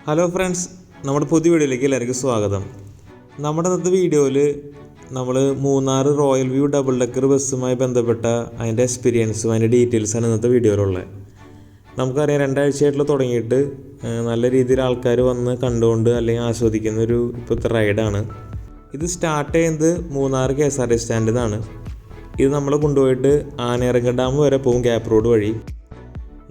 Hello friends, നമ്മുടെ പുതിയ വീഡിയോയിലേക്ക് എല്ലാവർക്കും സ്വാഗതം. നമ്മുടെ ഇന്നത്തെ വീഡിയോയിൽ നമ്മൾ Munnar royal view double decker ബസ്സുമായി ബന്ധപ്പെട്ട അതിൻ്റെ എക്സ്പീരിയൻസും അതിൻ്റെ ഡീറ്റെയിൽസാണ് ഇന്നത്തെ വീഡിയോയിലുള്ളത്. നമുക്കറിയാം, 2 ആഴ്ചയായിട്ടുള്ള തുടങ്ങിയിട്ട് നല്ല രീതിയിൽ ആൾക്കാർ വന്ന് കണ്ടുകൊണ്ട് അല്ലെങ്കിൽ ആസ്വദിക്കുന്നൊരു ഇപ്പോഴത്തെ റൈഡാണ്. ഇത് സ്റ്റാർട്ട് ചെയ്യുന്നത് മൂന്നാർ KSRTC സ്റ്റാൻഡിൽ നിന്നാണ്. ഇത് നമ്മൾ കൊണ്ടുപോയിട്ട് ആനയിറങ്ങൽ ഡാം വരെ പോകും, ഗ്യാപ്പ് റോഡ് വഴി.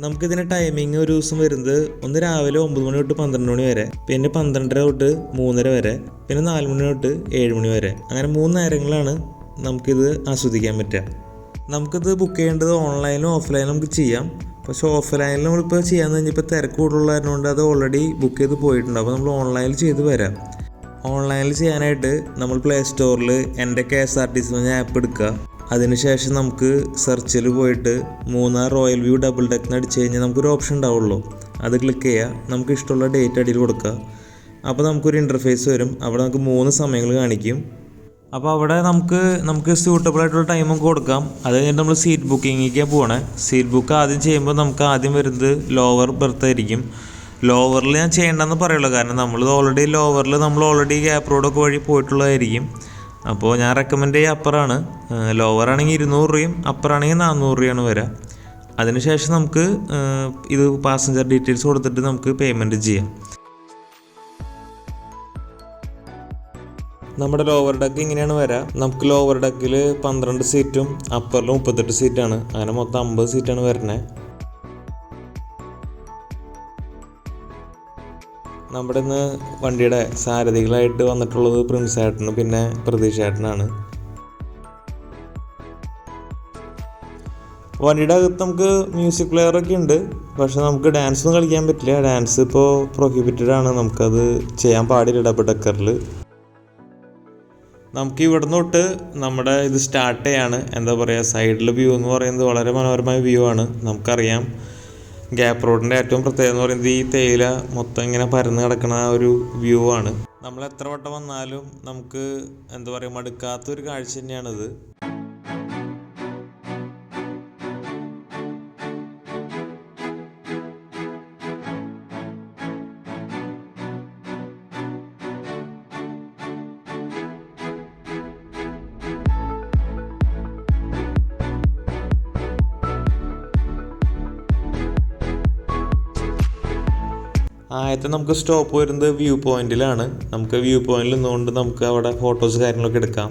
നമുക്കിതിൻ്റെ ടൈമിങ് ഒരു ദിവസം വരുന്നത് ഒന്ന് രാവിലെ 9 മണി തൊട്ട് 12 മണി വരെ, പിന്നെ 12:30 തൊട്ട് 3:30 വരെ, പിന്നെ 4 മണി തൊട്ട് 7 മണി വരെ. അങ്ങനെ 3 നേരങ്ങളാണ് നമുക്കിത് ആസ്വദിക്കാൻ പറ്റുക. നമുക്കിത് ബുക്ക് ചെയ്യേണ്ടത് ഓൺലൈനിലും ഓഫ്ലൈനിലും നമുക്ക് ചെയ്യാം. പക്ഷേ ഓഫ്ലൈനിൽ നമ്മളിപ്പോൾ ചെയ്യാമെന്ന് കഴിഞ്ഞപ്പോൾ തിരക്ക് കൂടുതലുള്ളതുകൊണ്ട് അത് ഓൾറെഡി ബുക്ക് ചെയ്ത് പോയിട്ടുണ്ട്. അപ്പോൾ നമ്മൾ ഓൺലൈനിൽ ചെയ്ത് വരാം. ഓൺലൈനിൽ ചെയ്യാനായിട്ട് നമ്മൾ പ്ലേ സ്റ്റോറിൽ എൻ്റെ KSRTC എന്ന ആപ്പ് എടുക്കുക. അതിനുശേഷം നമുക്ക് സെർച്ചിൽ പോയിട്ട് Munnar royal view double deck അടിച്ച് കഴിഞ്ഞാൽ നമുക്കൊരു ഓപ്ഷൻ ഉണ്ടാവുള്ളൂ. അത് ക്ലിക്ക് ചെയ്യുക, നമുക്ക് ഇഷ്ടമുള്ള ഡേറ്റ് അടിയിൽ കൊടുക്കുക. അപ്പോൾ നമുക്കൊരു ഇൻ്റർഫേസ് വരും. അവിടെ നമുക്ക് 3 സമയങ്ങൾ കാണിക്കും. അപ്പോൾ അവിടെ നമുക്ക് സ്യൂട്ടബിൾ ആയിട്ടുള്ള ടൈമൊക്കെ കൊടുക്കാം. അത് കഴിഞ്ഞിട്ട് നമ്മൾ സീറ്റ് ബുക്കിങ്ങിലേക്കാണ് പോകണേ. സീറ്റ് ബുക്ക് ആദ്യം ചെയ്യുമ്പോൾ നമുക്ക് ആദ്യം വരുന്നത് ലോവർ ബെർത്ത് ആയിരിക്കും. ലോവറിൽ ഞാൻ ചെയ്യേണ്ടെന്ന് പറയുള്ളൂ, കാരണം നമ്മൾ ഓൾറെഡി ഗ്യാപ്പ് റോഡൊക്കെ വഴി പോയിട്ടുള്ളതായിരിക്കും. അപ്പോൾ ഞാൻ റെക്കമെൻഡ് ചെയ്യുക അപ്പറാണ്. ലോവർ ആണെങ്കിൽ 200 രൂപയും അപ്പറാണെങ്കിൽ 400 രൂപയാണ് വരിക. അതിനുശേഷം നമുക്ക് ഇത് പാസഞ്ചർ ഡീറ്റെയിൽസ് കൊടുത്തിട്ട് നമുക്ക് പേയ്മെൻറ്റ് ചെയ്യാം. നമ്മുടെ ലോവർ ഡെക്ക് ഇങ്ങനെയാണ് വരിക. നമുക്ക് ലോവർ ഡെക്കിൽ 12 സീറ്റും അപ്പറിൽ 38 സീറ്റാണ്. അങ്ങനെ മൊത്തം 50 സീറ്റാണ് വരുന്നത്. നമ്മുടെ ഇന്ന് വണ്ടിയുടെ സാരഥികളായിട്ട് വന്നിട്ടുള്ളത് പ്രിൻസ് ഏട്ടനും പിന്നെ പ്രതീഷ് ഏട്ടനാണ്. വണ്ടിയുടെ അകത്ത് നമുക്ക് മ്യൂസിക് പ്ലെയറൊക്കെ ഉണ്ട്, പക്ഷെ നമുക്ക് ഡാൻസ് ഒന്നും കളിക്കാൻ പറ്റില്ല. ഡാൻസ് ഇപ്പോൾ പ്രൊഹിബിറ്റഡ് ആണ്, നമുക്കത് ചെയ്യാൻ പാടില്ല ഡബിൾ ഡെക്കറിൽ. നമുക്ക് ഇവിടെ തൊട്ട് നമ്മുടെ ഇത് സ്റ്റാർട്ട് ചെയ്യാണ്. എന്താ പറയുക, സൈഡിലെ വ്യൂ എന്ന് പറയുന്നത് വളരെ മനോഹരമായ വ്യൂ ആണ്. നമുക്കറിയാം, ഗ്യാപ്പ് റോഡിൻ്റെ ഏറ്റവും പ്രത്യേകത എന്ന് പറയുന്നത് ഈ തേയില മൊത്തം ഇങ്ങനെ പരന്ന് കിടക്കുന്ന ഒരു വ്യൂ ആണ്. നമ്മൾ എത്ര വട്ടം വന്നാലും നമുക്ക് എന്താ പറയുക, മടുക്കാത്തൊരു കാഴ്ച തന്നെയാണിത്. ആദ്യത്തെ നമുക്ക് സ്റ്റോപ്പ് വരുന്നത് വ്യൂ പോയിന്റിലാണ്. നമുക്ക് വ്യൂ പോയിന്റിൽ നിന്നുകൊണ്ട് നമുക്ക് അവിടെ ഫോട്ടോസ് കാര്യങ്ങളൊക്കെ എടുക്കാം.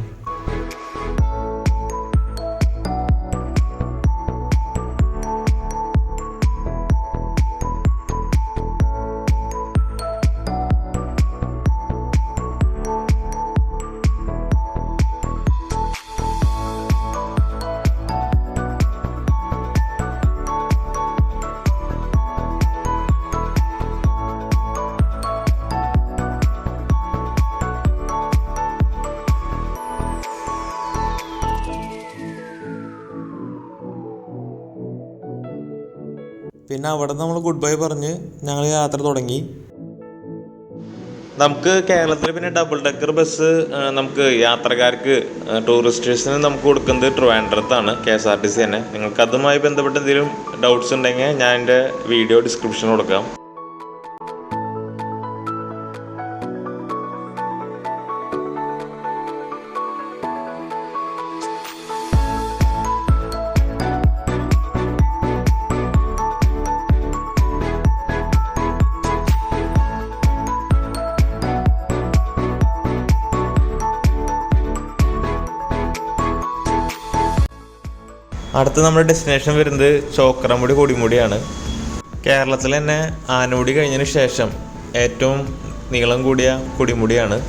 പിന്നെ അവിടെ നമ്മൾ ഗുഡ് ബൈ പറഞ്ഞ് ഞങ്ങൾ യാത്ര തുടങ്ങി. നമുക്ക് കേരളത്തിൽ പിന്നെ ഡബിൾ ഡെക്കർ ബസ് നമുക്ക് യാത്രക്കാർക്ക് ടൂറിസ്റ്റേഴ്സിന് നമുക്ക് കൊടുക്കുന്നത് ട്രിവാൻഡ്രത്താണ്, KSRTC തന്നെ. നിങ്ങൾക്ക് അതുമായി ബന്ധപ്പെട്ട് എന്തെങ്കിലും ഡൗട്ട്സ് ഉണ്ടെങ്കിൽ ഞാൻ എൻ്റെ വീഡിയോ ഡിസ്ക്രിപ്ഷനിൽ കൊടുക്കാം. അടുത്ത നമ്മുടെ ഡെസ്റ്റിനേഷൻ വരുന്നത് ചോക്രമുടി കൊടിമുടിയാണ്. കേരളത്തിൽ തന്നെ ആനമുടി കഴിഞ്ഞതിന് ശേഷം ഏറ്റവും നീളം കൂടിയ കൊടിമുടിയാണ്.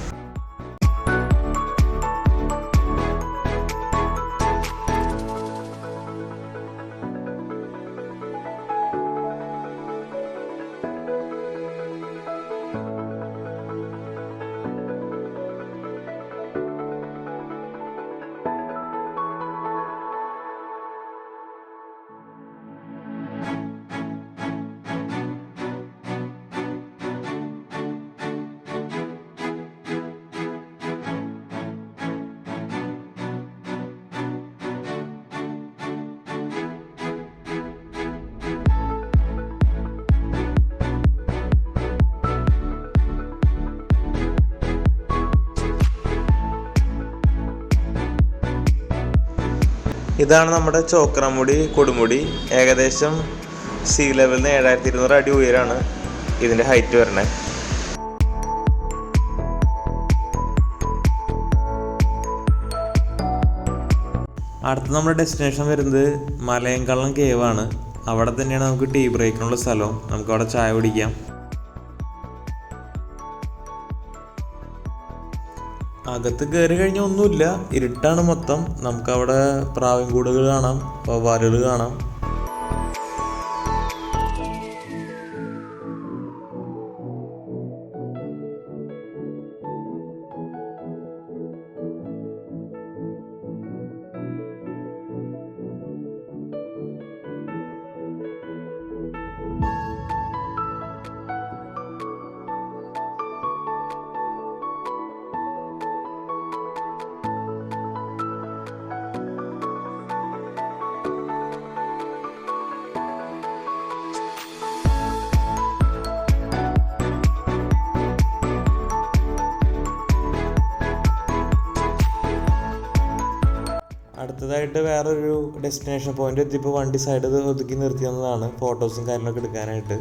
ഇതാണ് നമ്മുടെ ചോക്രാമുടി കൊടുമുടി. ഏകദേശം സീ ലെവലിൽ നിന്ന് 7200 അടി ഉയരാണ് ഇതിൻ്റെ ഹൈറ്റ് വരണേ. അടുത്ത നമ്മുടെ ഡെസ്റ്റിനേഷൻ വരുന്നത് മലയങ്കള്ളം കേവാണ്. അവിടെ തന്നെയാണ് നമുക്ക് ടീ ബ്രേക്കിനുള്ള സ്ഥലം. നമുക്ക് അവിടെ ചായ കുടിക്കാം. അകത്ത് കയറി കഴിഞ്ഞാൽ ഒന്നുമില്ല, ഇരുട്ടാണ് മൊത്തം. നമുക്കവിടെ പ്രാവിൻകൂടുകൾ കാണാം, വവ്വാലുകൾ കാണാം. അടുത്തതായിട്ട് വേറൊരു ഡെസ്റ്റിനേഷൻ പോയിന്റ് എത്തിയപ്പോൾ വണ്ടി സൈഡ് ഒതുക്കി നിർത്തിയെന്നതാണ് ഫോട്ടോസും കാര്യങ്ങളൊക്കെ എടുക്കാനായിട്ട്.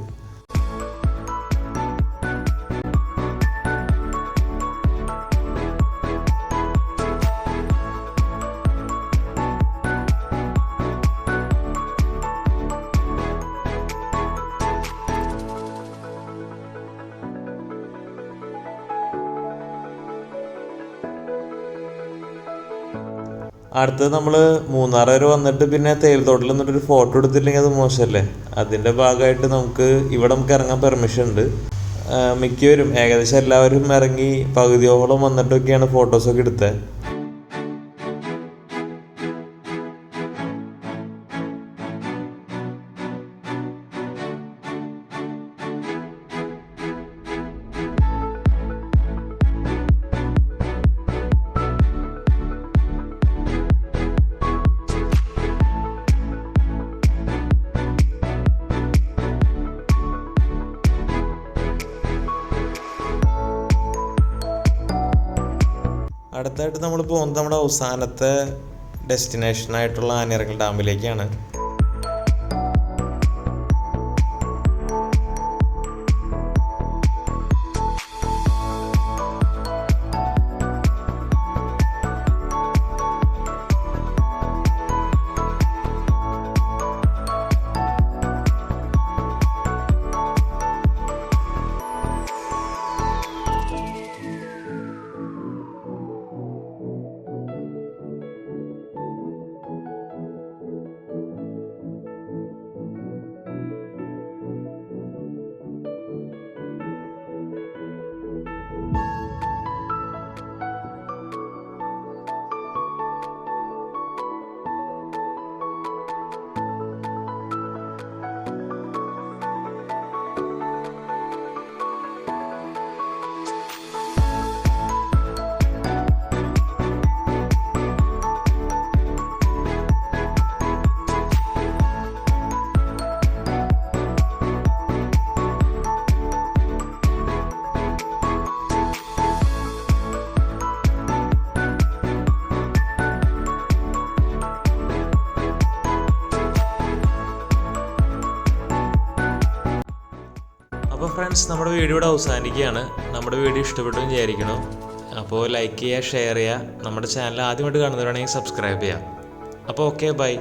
അടുത്തത് നമ്മൾ മൂന്നാർ വരെ വന്നിട്ട് പിന്നെ തേയിലത്തോട്ടിൽ നിന്നിട്ടൊരു ഫോട്ടോ എടുത്തില്ലെങ്കിൽ അത് മോശമല്ലേ. അതിൻ്റെ ഭാഗമായിട്ട് ഇവിടെ നമുക്ക് ഇറങ്ങാൻ പെർമിഷൻ ഉണ്ട്. മിക്കവരും ഏകദേശം എല്ലാവരും ഇറങ്ങി പകുതിയോളം വന്നിട്ടൊക്കെയാണ് ഫോട്ടോസൊക്കെ എടുത്തത്. അടുത്തായിട്ട് നമ്മൾ പോകുന്നത് നമ്മുടെ അവസാനത്തെ ഡെസ്റ്റിനേഷനായിട്ടുള്ള ആനയിറങ്ങൽ ഡാമിലേക്കാണ്. അപ്പോൾ ഫ്രണ്ട്സ്, നമ്മുടെ വീഡിയോ ഇവിടെ അവസാനിക്കുകയാണ്. നമ്മുടെ വീഡിയോ ഇഷ്ടപ്പെട്ടു എന്ന് വിചാരിക്കണം. അപ്പോൾ ലൈക്ക് ചെയ്യുക, ഷെയർ ചെയ്യുക. നമ്മുടെ ചാനൽ ആദ്യമായിട്ട് കാണുന്നവരാണെങ്കിൽ സബ്സ്ക്രൈബ് ചെയ്യുക. അപ്പോൾ ഓക്കെ, ബൈ.